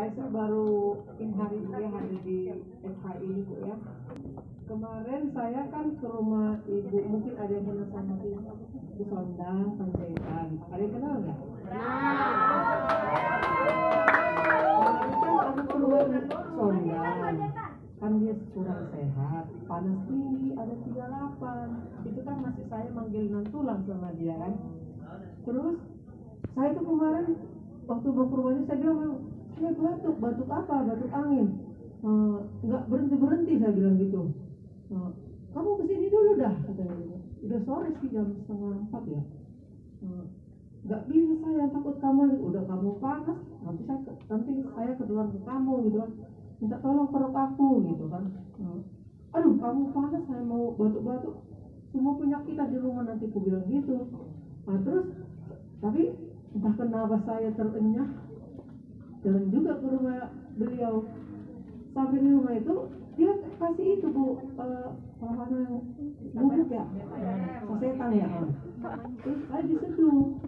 saya sih baru ini hari dia hadir di FHI ini Bu ya. Kemarin saya kan ke rumah ibu, mungkin ada yang kenal sama ibu Sondang Panjaitan. Ada yang kenal nggak? Kemarin kan aku keluar Sondang, kan dia kurang sehat, panas tinggi, ada 38. Itu kan masih saya manggil tulang sama dia kan. Terus saya tuh kemarin waktu mau ke rumahnya saya bilang, saya batuk apa? Batuk angin. Nggak berhenti saya bilang gitu. Kamu kesini dulu dah katanya. Udah sore sih jam 3:30 ya. Nggak bisa saya, takut kamu udah kamu panas, nanti saya keluar ke kamu gitu kan. Minta tolong peluk aku gitu kan. Aduh kamu panas, saya mau batuk-batuk, semua penyakitan di rumah nanti, aku bilang gitu. Nah terus tapi entah kenapa saya terenyah jalan juga ke rumah beliau. Sampai di rumah itu dia kasih itu Bu, bubuk ya, sasetan ya. Terus saya diseduh,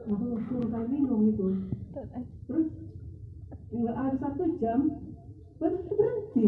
aku suruh saya minum itu. Terus nggak ada 1 jam baru berhenti.